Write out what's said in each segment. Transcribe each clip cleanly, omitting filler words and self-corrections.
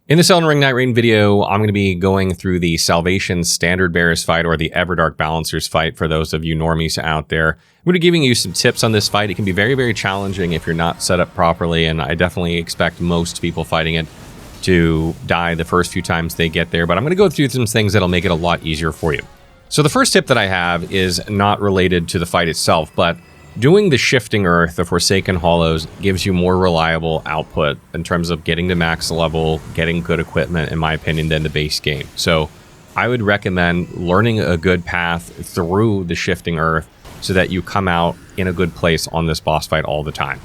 In this Elden Ring Nightreign video, I'm going to be going through the Salvation Standard Bearers fight, or the Everdark Balancers fight for those of you normies out there. I'm going to be giving you some tips on this fight. It can be very, very challenging if you're not set up properly, and I definitely expect most people fighting it to die the first few times they get there, but I'm going to go through some things that'll make it a lot easier for you. So the first tip that I have is not related to the fight itself, but doing the Shifting Earth, the Forsaken Hollows, gives you more reliable output in terms of getting to max level, getting good equipment, in my opinion, than the base game. So I would recommend learning a good path through the Shifting Earth so that you come out in a good place on this boss fight all the time.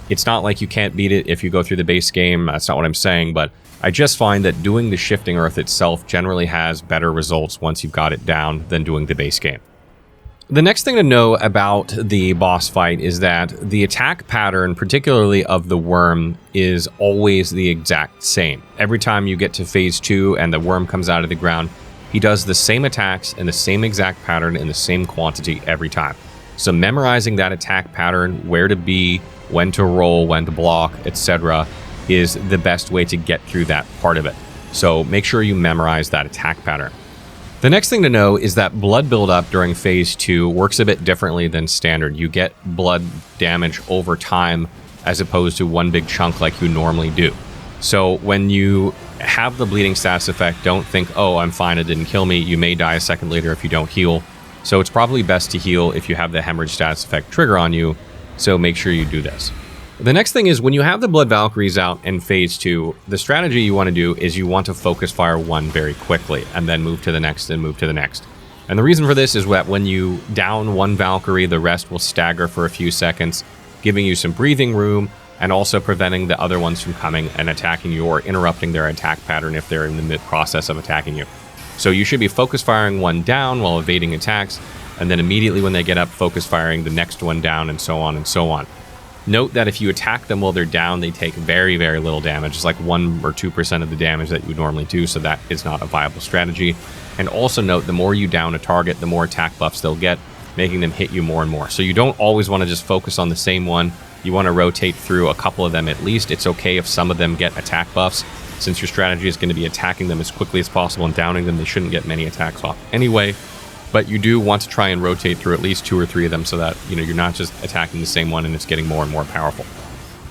It's not like you can't beat it if you go through the base game, that's not what I'm saying, but I just find that doing the Shifting Earth itself generally has better results once you've got it down than doing the base game. The next thing to know about the boss fight is that the attack pattern, particularly of the worm, is always the exact same. Every time you get to phase 2 and the worm comes out of the ground, he does the same attacks in the same exact pattern in the same quantity every time. So memorizing that attack pattern, where to be, when to roll, when to block, etc., is the best way to get through that part of it. So make sure you memorize that attack pattern. The next thing to know is that blood buildup during phase 2 works a bit differently than standard. You get blood damage over time as opposed to one big chunk like you normally do. So when you have the bleeding status effect, don't think, oh, I'm fine, it didn't kill me. You may die a second later if you don't heal. So it's probably best to heal if you have the hemorrhage status effect trigger on you. So make sure you do this. The next thing is, when you have the Blood Valkyries out in phase 2, the strategy you want to do is you want to focus fire one very quickly and then move to the next and move to the next. And the reason for this is that when you down one Valkyrie, the rest will stagger for a few seconds, giving you some breathing room and also preventing the other ones from coming and attacking you or interrupting their attack pattern if they're in the mid-process of attacking you. So you should be focus firing one down while evading attacks, and then immediately when they get up, focus firing the next one down, and so on and so on. Note that if you attack them while they're down, they take very, very little damage. It's like 1 or 2% of the damage that you would normally do, so that is not a viable strategy. And also note, the more you down a target, the more attack buffs they'll get, making them hit you more and more. So you don't always want to just focus on the same one. You want to rotate through a couple of them at least. It's okay if some of them get attack buffs. Since your strategy is going to be attacking them as quickly as possible and downing them, they shouldn't get many attacks off anyway. But you do want to try and rotate through at least 2 or 3 of them so that you're not just attacking the same one and it's getting more and more powerful.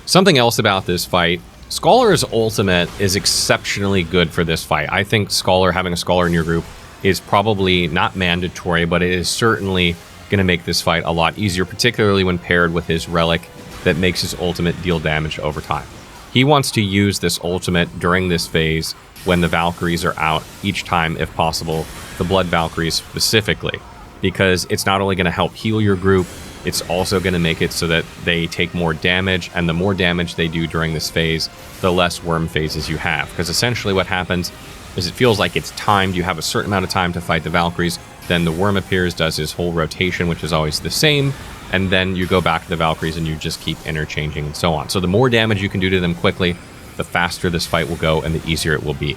Something else about this fight, Scholar's ultimate is exceptionally good for this fight. I think having a Scholar in your group is probably not mandatory, but it is certainly going to make this fight a lot easier, particularly when paired with his Relic that makes his ultimate deal damage over time. He wants to use this ultimate during this phase when the Valkyries are out each time, if possible, the Blood Valkyries specifically, because it's not only going to help heal your group, it's also going to make it so that they take more damage, and the more damage they do during this phase, the less worm phases you have. Because essentially what happens is it feels like it's timed. You have a certain amount of time to fight the Valkyries, then the worm appears, does his whole rotation, which is always the same, and then you go back to the Valkyries and you just keep interchanging and so on. So the more damage you can do to them quickly, the faster this fight will go and the easier it will be.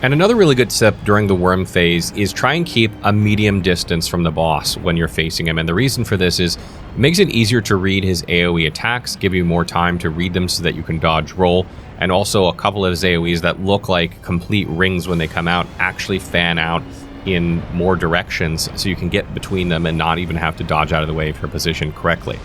And another really good tip during the worm phase is try and keep a medium distance from the boss when you're facing him. And the reason for this is it makes it easier to read his AoE attacks, give you more time to read them so that you can dodge roll, and also a couple of his AoEs that look like complete rings when they come out actually fan out in more directions so you can get between them and not even have to dodge out of the way if you're positioned correctly.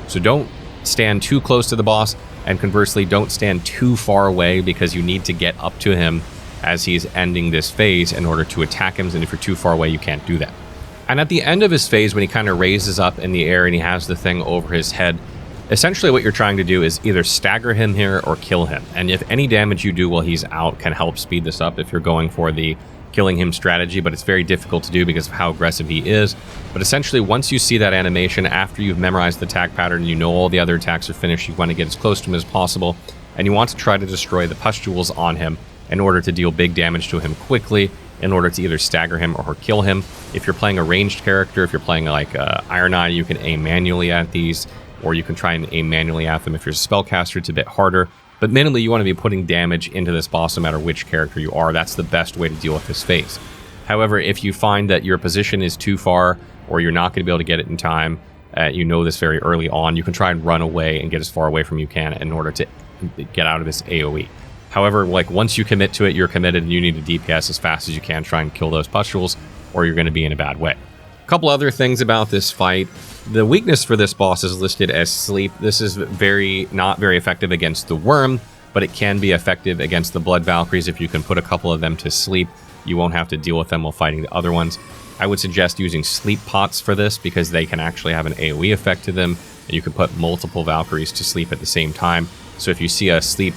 So don't stand too close to the boss, and conversely don't stand too far away, because you need to get up to him as he's ending this phase in order to attack him, and if you're too far away you can't do that. And at the end of his phase, when he kind of raises up in the air and he has the thing over his head, essentially what you're trying to do is either stagger him here or kill him. And if any damage you do while he's out can help speed this up if you're going for the killing him strategy, but it's very difficult to do because of how aggressive he is. But essentially, once you see that animation, after you've memorized the attack pattern, you know all the other attacks are finished, you want to get as close to him as possible, and you want to try to destroy the pustules on him in order to deal big damage to him quickly, in order to either stagger him or kill him. If you're playing a ranged character, if you're playing like Iron Eye, you can aim manually at these, or you can try and aim manually at them. If you're a spellcaster, it's a bit harder. But minimally, you want to be putting damage into this boss no matter which character you are. That's the best way to deal with this phase. However, if you find that your position is too far, or you're not going to be able to get it in time, you know this very early on, you can try and run away and get as far away from you can in order to get out of this AoE. However, like once you commit to it, you're committed and you need to DPS as fast as you can, try and kill those pustules, or you're going to be in a bad way. A couple other things about this fight. The weakness for this boss is listed as sleep. This is not very effective against the worm, but it can be effective against the blood Valkyries. If you can put a couple of them to sleep, you won't have to deal with them while fighting the other ones. I would suggest using sleep pots for this because they can actually have an AoE effect to them, and you can put multiple Valkyries to sleep at the same time. So if you see a sleep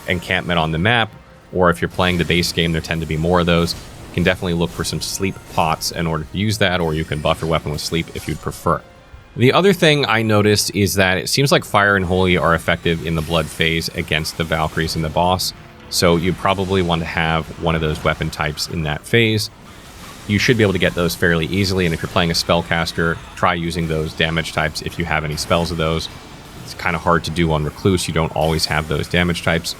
encampment on the map, or if you're playing the base game, there tend to be more of those. You can definitely look for some sleep pots in order to use that, or you can buff your weapon with sleep if you'd prefer. The other thing I noticed is that it seems like Fire and Holy are effective in the blood phase against the Valkyries and the boss, so you probably want to have one of those weapon types in that phase. You should be able to get those fairly easily, and if you're playing a spellcaster, try using those damage types if you have any spells of those. It's kind of hard to do on Recluse. You don't always have those damage types,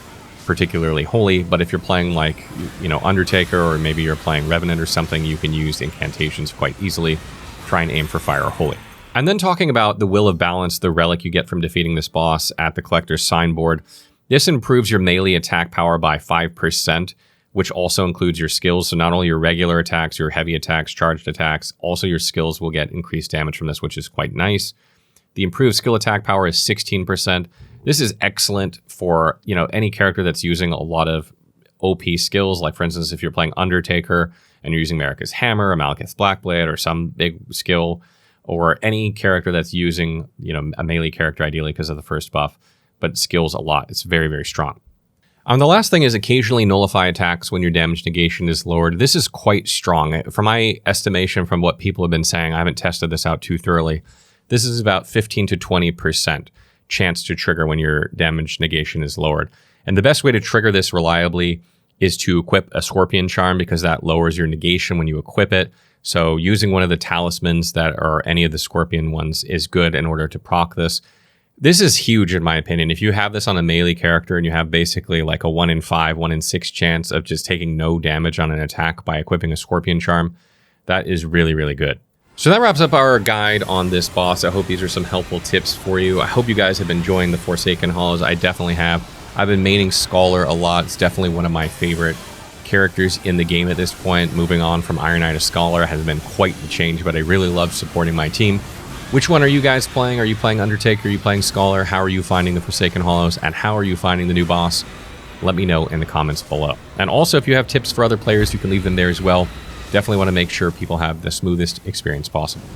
particularly Holy, but if you're playing like, you know, Undertaker, or maybe you're playing Revenant or something, you can use incantations quite easily. Try and aim for Fire or Holy. And then talking about the Will of Balance, the relic you get from defeating this boss at the Collector's Signboard. This improves your melee attack power by 5%, which also includes your skills. So not only your regular attacks, your heavy attacks, charged attacks, also your skills will get increased damage from this, which is quite nice. The improved skill attack power is 16%. This is excellent for, you know, any character that's using a lot of OP skills. Like for instance, if you're playing Undertaker and you're using Marika's Hammer, or Malekith's Blackblade, or some big skill, or any character that's using, you know, a melee character ideally because of the first buff, but skills a lot. It's very, very strong. The last thing is occasionally nullify attacks when your damage negation is lowered. This is quite strong. From my estimation, from what people have been saying, I haven't tested this out too thoroughly, this is about 15 to 20% chance to trigger when your damage negation is lowered. And the best way to trigger this reliably is to equip a Scorpion Charm, because that lowers your negation when you equip it. So using one of the talismans that are any of the Scorpion ones is good in order to proc this. This is huge in my opinion. If you have this on a melee character and you have basically like a 1 in 5, 1 in 6 chance of just taking no damage on an attack by equipping a Scorpion Charm, that is really, really good. So that wraps up our guide on this boss. I hope these are some helpful tips for you. I hope you guys have been enjoying the Forsaken Hollows. I definitely have. I've been maining Scholar a lot. It's definitely one of my favorite characters in the game at this point. Moving on from Iron Knight to Scholar has been quite the change, but I really love supporting my team. Which one are you guys playing? Are you playing Undertaker? Are you playing Scholar? How are you finding the Forsaken Hollows? And how are you finding the new boss? Let me know in the comments below. And also, if you have tips for other players, you can leave them there as well. Definitely want to make sure people have the smoothest experience possible.